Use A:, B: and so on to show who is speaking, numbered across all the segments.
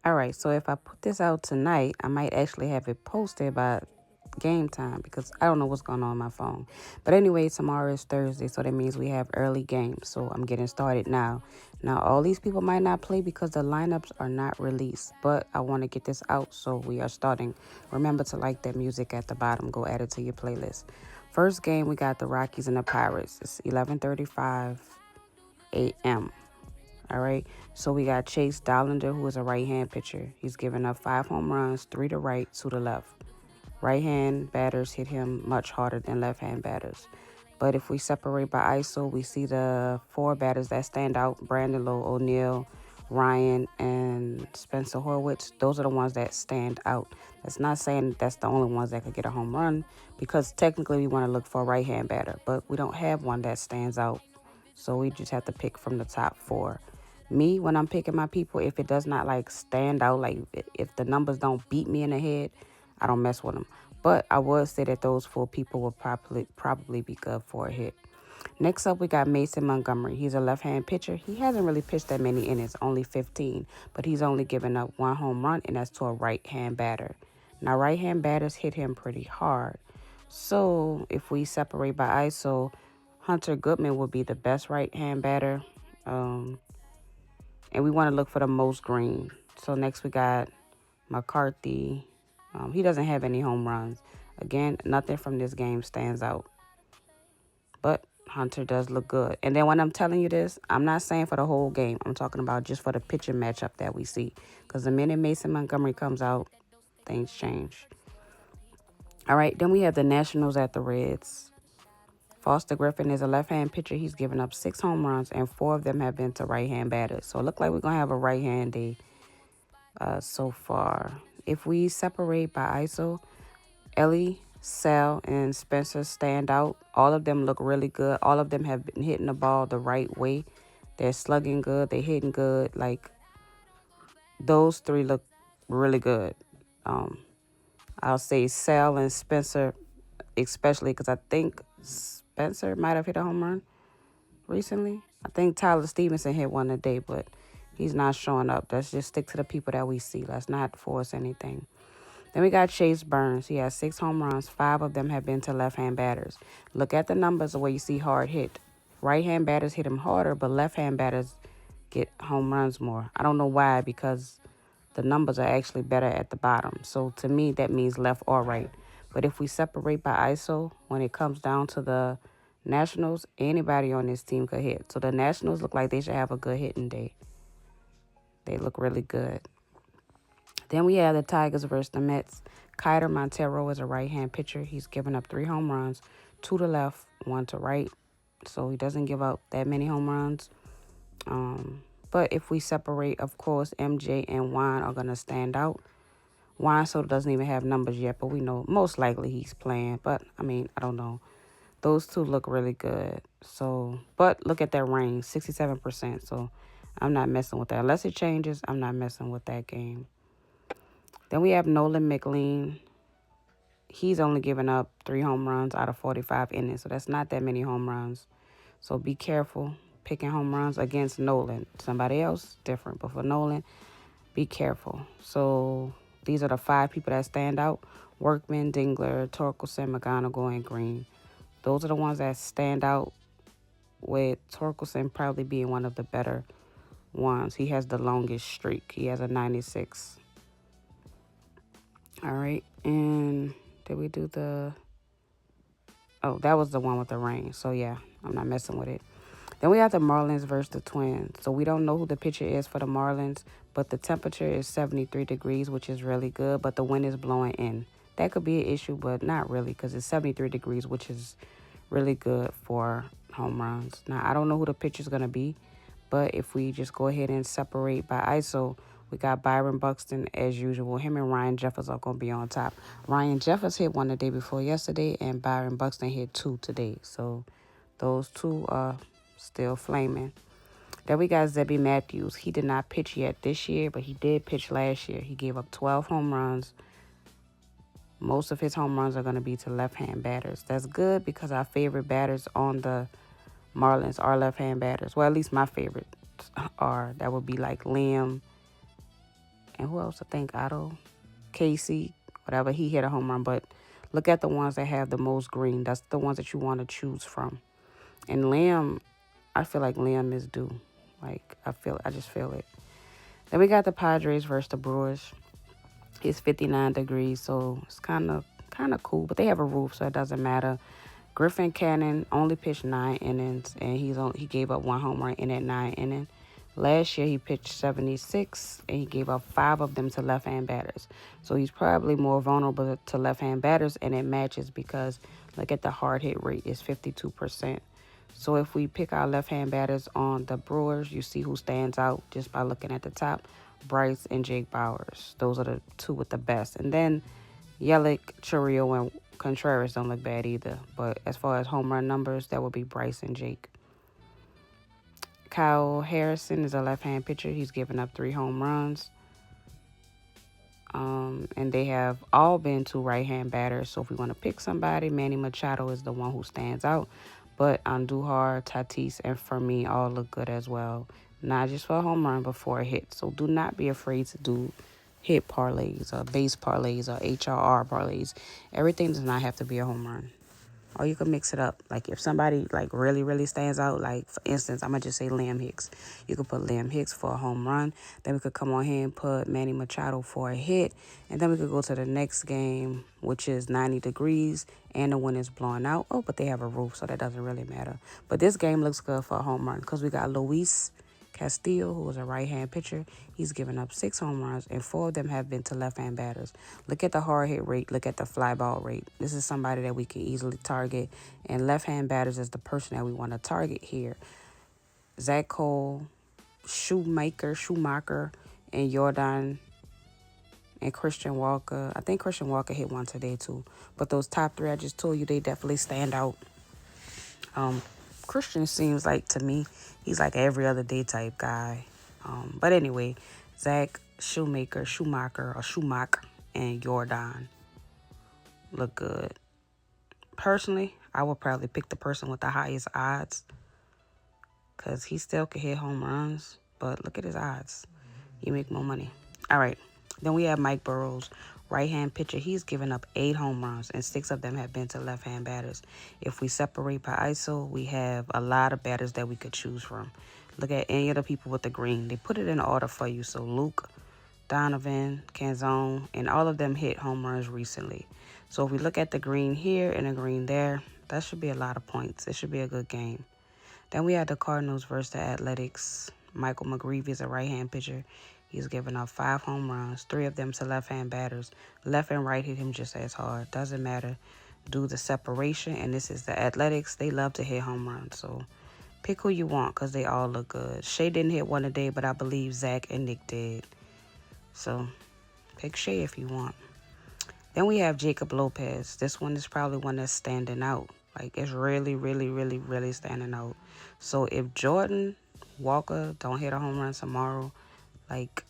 A: All right, so if I put this out tonight, I might actually have it posted by game time because I don't know what's going on my phone. But anyway, tomorrow is Thursday, so that means we have early games. So I'm getting started now. Now, all these people might not play because the lineups are not released, but I want to get this out, so we are starting. Remember to like that music at the bottom. Go add it to your playlist. First game, we got the Rockies and the Pirates. It's 11:35 a.m. All right. So we got Chase Dollander, who is a right hand pitcher. He's given up 5 home runs, three to right, two to left. Right hand batters hit him much harder than left hand batters. But if we separate by ISO, we see the four batters that stand out: Brandon Lowe, O'Neill, Ryan, and Spencer Horwitz. Those are the ones that stand out. That's not saying that's the only ones that could get a home run because technically we want to look for a right hand batter, but we don't have one that stands out. So we just have to pick from the top four. Me, when I'm picking my people, if it does not like stand out, like if the numbers don't beat me in the head, I don't mess with them. But I would say that those four people will probably be good for a hit. Next up, we got Mason Montgomery. He's a left-hand pitcher. He hasn't really pitched that many innings, only 15, but he's only given up 1 home run, and that's to a right-hand batter. Now, right-hand batters hit him pretty hard. So if we separate by ISO, Hunter Goodman would be the best right-hand batter. Um, and we want to look for the most green. So next we got McCarthy. He doesn't have any home runs. Again, nothing from this game stands out. But Hunter does look good. And then when I'm telling you this, I'm not saying for the whole game. I'm talking about just for the pitching matchup that we see. Because the minute Mason Montgomery comes out, things change. All right, then we have the Nationals at the Reds. Foster Griffin is a left-hand pitcher. He's given up 6 home runs, and 4 of them have been to right-hand batters. So it looks like we're going to have a right-hand day so far. If we separate by ISO, Ellie, Sal, and Spencer stand out. All of them look really good. All of them have been hitting the ball the right way. They're slugging good. They're hitting good. Like, those three look really good. Um, I'll say Sal and Spencer, especially because I think Spencer might have hit a home run recently. I think Tyler Stevenson hit one today, but he's not showing up. Let's just stick to the people that we see. Let's not force anything. Then we got Chase Burns. He has 6 home runs. 5 of them have been to left-hand batters. Look at the numbers of where you see hard hit. Right-hand batters hit him harder, but left-hand batters get home runs more. I don't know why, because the numbers are actually better at the bottom. So to me, that means left or right. But if we separate by ISO, when it comes down to the Nationals, anybody on this team could hit. So the Nationals look like they should have a good hitting day. They look really good. Then we have the Tigers versus the Mets. Kiter Montero is a right-hand pitcher. He's given up 3 home runs, two to left, one to right. So he doesn't give up that many home runs. But if we separate, of course, MJ and Juan are going to stand out. Juan Soto doesn't even have numbers yet, but we know most likely he's playing. But, I mean, I don't know. Those two look really good. So, but look at that range, 67%. So I'm not messing with that. Unless it changes, I'm not messing with that game. Then we have Nolan McLean. He's only given up 3 home runs out of 45 innings. So that's not that many home runs. So be careful picking home runs against Nolan. Somebody else, different. But for Nolan, be careful. So these are the 5 people that stand out: Workman, Dingler, Torkelson, McGonigal, and Green. Those are the ones that stand out, with Torkelson probably being one of the better ones. He has the longest streak. He has a 96. All right. And did we do the... Oh, that was the one with the rain. So, yeah, I'm not messing with it. Then we have the Marlins versus the Twins. So we don't know who the pitcher is for the Marlins, but the temperature is 73 degrees, which is really good, but the wind is blowing in. That could be an issue, but not really, because it's 73 degrees, which is really good for home runs. Now, I don't know who the pitcher is going to be, but if we just go ahead and separate by ISO, we got Byron Buxton as usual. Him and Ryan Jeffers are going to be on top. Ryan Jeffers hit one the day before yesterday, and Byron Buxton hit 2 today. So those two are still flaming. Then we got Zebby Matthews. He did not pitch yet this year, but he did pitch last year. He gave up 12 home runs. Most of his home runs are going to be to left-hand batters. That's good because our favorite batters on the Marlins are left-hand batters. Well, at least my favorites are. That would be like Liam And who else? I think Otto, Casey, whatever. He hit a home run. But look at the ones that have the most green. That's the ones that you want to choose from. And Liam, I feel like Liam is due. Like I just feel it. Then we got the Padres versus the Brewers. It's 59 degrees, so it's kind of cool. But they have a roof, so it doesn't matter. Griffin Cannon only pitched 9 innings, and he gave up 1 home run in that 9 inning. Last year he pitched 76, and he gave up 5 of them to left-hand batters. So he's probably more vulnerable to left-hand batters, and it matches because look at the hard hit rate is 52%. So if we pick our left-hand batters on the Brewers, you see who stands out just by looking at the top. Bryce and Jake Bowers. Those are the two with the best. And then Yelich, Chourio, and Contreras don't look bad either. But as far as home run numbers, that would be Bryce and Jake. Kyle Harrison is a left-hand pitcher. He's given up 3 home runs. And they have all been to right-hand batters. So if we want to pick somebody, Manny Machado is the one who stands out. But Andujar, Tatis, and Fermi all look good as well. Not just for a home run, but for a hit. So do not be afraid to do hit parlays or base parlays or HRR parlays. Everything does not have to be a home run. Or you can mix it up. Like if somebody like really, really stands out, like for instance, I'm going to just say Liam Hicks. You could put Liam Hicks for a home run. Then we could come on here and put Manny Machado for a hit. And then we could go to the next game, which is 90 degrees and the wind is blowing out. Oh, but they have a roof, so that doesn't really matter. But this game looks good for a home run because we got Luis Castillo, who is a right-hand pitcher. He's given up 6 home runs, and 4 of them have been to left-hand batters. Look at the hard hit rate. Look at the fly ball rate. This is somebody that we can easily target, and left-hand batters is the person that we want to target here. Zach Cole, Schumacher, and Jordan, and Christian Walker. I think Christian Walker hit one today too. But those top 3 I just told you, they definitely stand out. Christian seems like, to me, he's like every other day type guy. But anyway, Zach, Schumacher, and Jordan look good. Personally, I would probably pick the person with the highest odds because he still could hit home runs. But look at his odds. You make more money. All right. Then we have Mike Burrows, right-hand pitcher. He's given up 8 home runs, and 6 of them have been to left-hand batters. If we separate by ISO, we have a lot of batters that we could choose from. Look at any of the people with the green. They put it in order for you. So Luke, Donovan, Canzone, and all of them hit home runs recently. So if we look at the green here and the green there, that should be a lot of points. It should be a good game. Then we have the Cardinals versus the Athletics. Michael McGreevy is a right-hand pitcher. He's given up 5 home runs, 3 of them to left-hand batters. Left and right hit him just as hard. Doesn't matter. Do the separation, and this is the Athletics. They love to hit home runs, so pick who you want because they all look good. Shea didn't hit one today, but I believe Zach and Nick did. So pick Shea if you want. Then we have Jacob Lopez. This one is probably one that's standing out. Like, it's really, really, really, really standing out. So if Jordan Walker don't hit a home run tomorrow, like,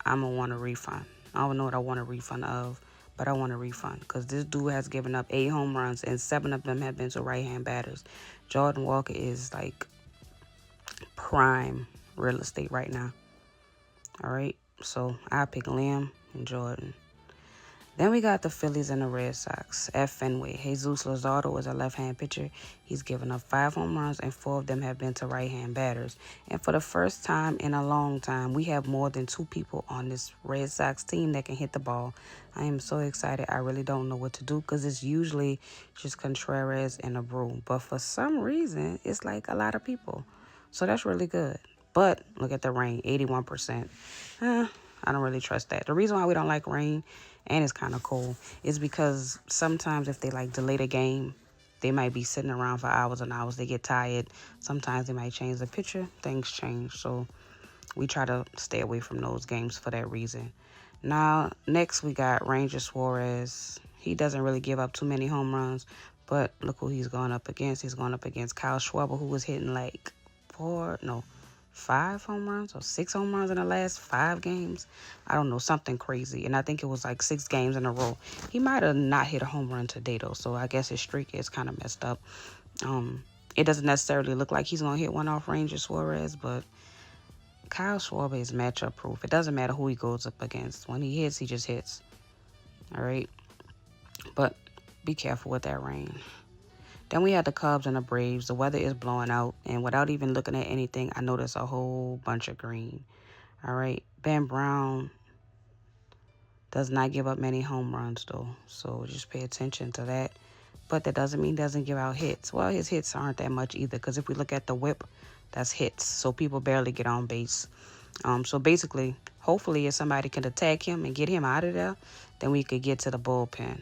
A: I'm going to want a refund. I don't know what I want a refund of, but I want a refund because this dude has given up 8 home runs and 7 of them have been to right-hand batters. Jordan Walker is, like, prime real estate right now. All right? So I pick Liam and Jordan. Then we got the Phillies and the Red Sox at Fenway. Jesus Luzardo is a left-hand pitcher. He's given up 5 home runs, and 4 of them have been to right-hand batters. And for the first time in a long time, we have more than 2 people on this Red Sox team that can hit the ball. I am so excited. I really don't know what to do because it's usually just Contreras and Abreu. But for some reason, it's like a lot of people. So that's really good. But look at the rain, 81%. I don't really trust that. The reason why we don't like rain, and it's kind of cold, is because sometimes if they like delay the game, they might be sitting around for hours and hours. They get tired. Sometimes they might change the pitcher. Things change. So we try to stay away from those games for that reason. Now, next we got Ranger Suarez. He doesn't really give up too many home runs, but look who he's going up against. He's going up against Kyle Schwarber, who was hitting like 5 home runs or 6 home runs in the last 5 games. I don't know, something crazy. And I think it was like 6 games in a row. He might have not hit a home run today, though. So I guess his streak is kind of messed up. It doesn't necessarily look like he's going to hit one off Ranger Suarez, but Kyle Schwarber is matchup proof. It doesn't matter who he goes up against. When he hits, he just hits. All right. But be careful with that rain. Then we had the Cubs and the Braves. The weather is blowing out. And without even looking at anything, I noticed a whole bunch of green. All right. Ben Brown does not give up many home runs, though. So just pay attention to that. But that doesn't mean he doesn't give out hits. Well, his hits aren't that much either. Because if we look at the whip, that's hits. So people barely get on base. So basically, hopefully if somebody can attack him and get him out of there, then we could get to the bullpen.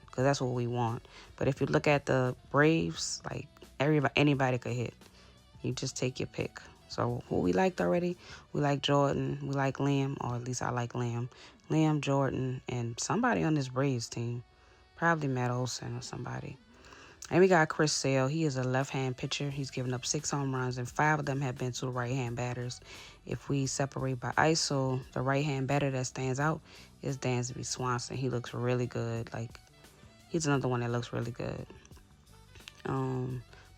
A: Because that's what we want. But if you look at the Braves, like anybody could hit. You just take your pick. So who we liked already? We like Jordan. We like Liam, or at least I like Liam. Liam, Jordan, and somebody on this Braves team. Probably Matt Olson or somebody. And we got Chris Sale. He is a left-hand pitcher. He's given up 6 home runs, and 5 of them have been to right-hand batters. If we separate by ISO, the right-hand batter that stands out is Dansby Swanson. He looks really good. Like, he's another one that looks really good.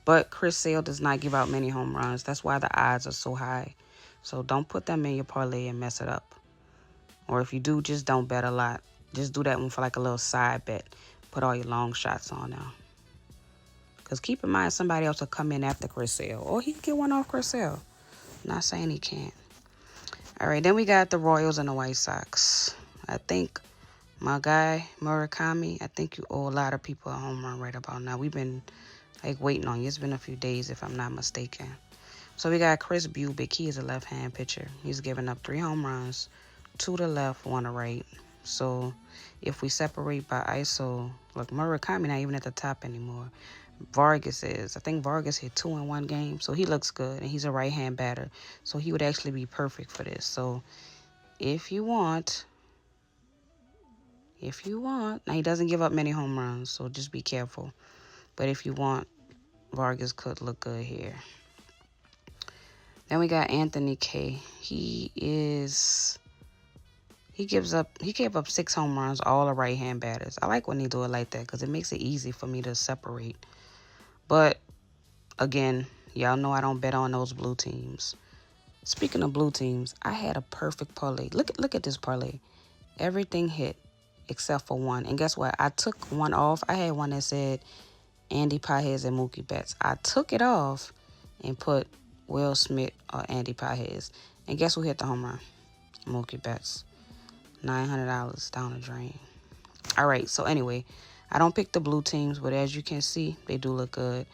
A: But Chris Sale does not give out many home runs. That's why the odds are so high. So don't put them in your parlay and mess it up. Or if you do, just don't bet a lot. Just do that one for like a little side bet. Put all your long shots on now. Because keep in mind, somebody else will come in after Chris Sale. Or he can get one off Chris Sale. Not saying he can't. All right, then we got the Royals and the White Sox. I think my guy, Murakami, I think you owe a lot of people a home run right about now. We've been like waiting on you. It's been a few days if I'm not mistaken. So we got Chris Bubick. He is a left-hand pitcher. He's given up 3 home runs, 2 to left, 1 to right. So if we separate by ISO, look, Murakami not even at the top anymore. Vargas is. I think Vargas hit 2 in 1 game, so he looks good, and he's a right-hand batter. So he would actually be perfect for this. So if you want, now he doesn't give up many home runs, so just be careful. But if you want, Vargas could look good here. Then we got Anthony K. He gave up 6 home runs, all the right-hand batters. I like when they do it like that because it makes it easy for me to separate. But again, y'all know I don't bet on those blue teams. Speaking of blue teams, I had a perfect parlay. Look at this parlay. Everything hit except for one. And guess what? I took one off. I had one that said Andy Pajes and Mookie Betts. I took it off and put Will Smith or Andy Pajes. And guess who hit the home run? Mookie Betts. $900 down the drain. All right, so anyway, I don't pick the blue teams, but as you can see, they do look good.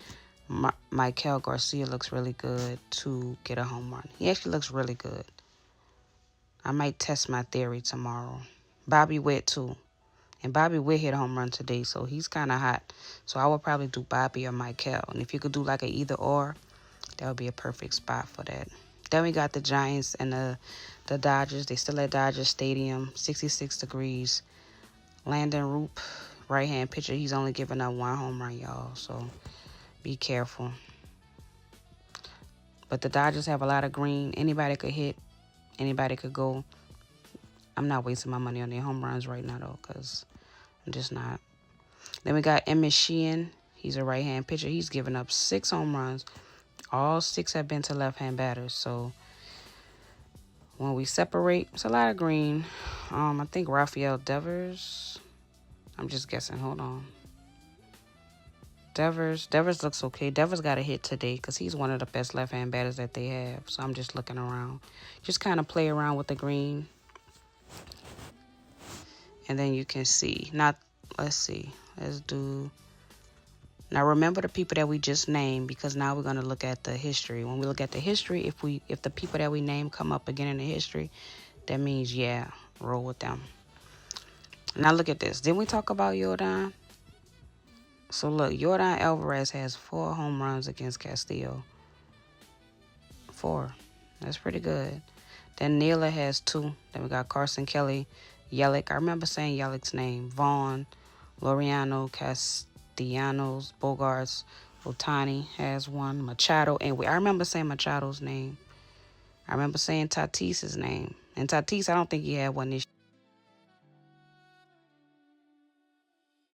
A: Michael Garcia looks really good to get a home run. He actually looks really good. I might test my theory tomorrow. Bobby Witt, too. And Bobby Witt hit a home run today, so he's kind of hot. So I would probably do Bobby or Michael. And if you could do like a either or, that would be a perfect spot for that. Then we got the Giants and the Dodgers. They still at Dodger Stadium, 66 degrees. Landon Roop, right-hand pitcher. He's only giving up 1 home run, y'all. So be careful. But the Dodgers have a lot of green. Anybody could hit. Anybody could go. I'm not wasting my money on their home runs right now, though, because I'm just not. Then we got Emmett Sheehan. He's a right-hand pitcher. He's given up 6 home runs. All 6 have been to left-hand batters. So when we separate, it's a lot of green. I think Rafael Devers. I'm just guessing. Hold on. Devers looks okay. Devers got a hit today because he's one of the best left-hand batters that they have. So I'm just looking around. Just kind of play around with the green. And then you can see. Let's see. Let's do. Now remember the people that we just named, because now we're going to look at the history. When we look at the history, if the people that we named come up again in the history, that means, yeah, roll with them. Now look at this. Didn't we talk about Yordan? So look, Yordan Alvarez has 4 home runs against Castillo. 4. That's pretty good. Then Naylor has 2. Then we got Carson Kelly, Yelich. I remember saying Yelich's name. Vaughn, Laureano, Castellanos, Bogarts, Otani has 1. Machado. And I remember saying Machado's name. I remember saying Tatis's name. And Tatis, I don't think he had one this year.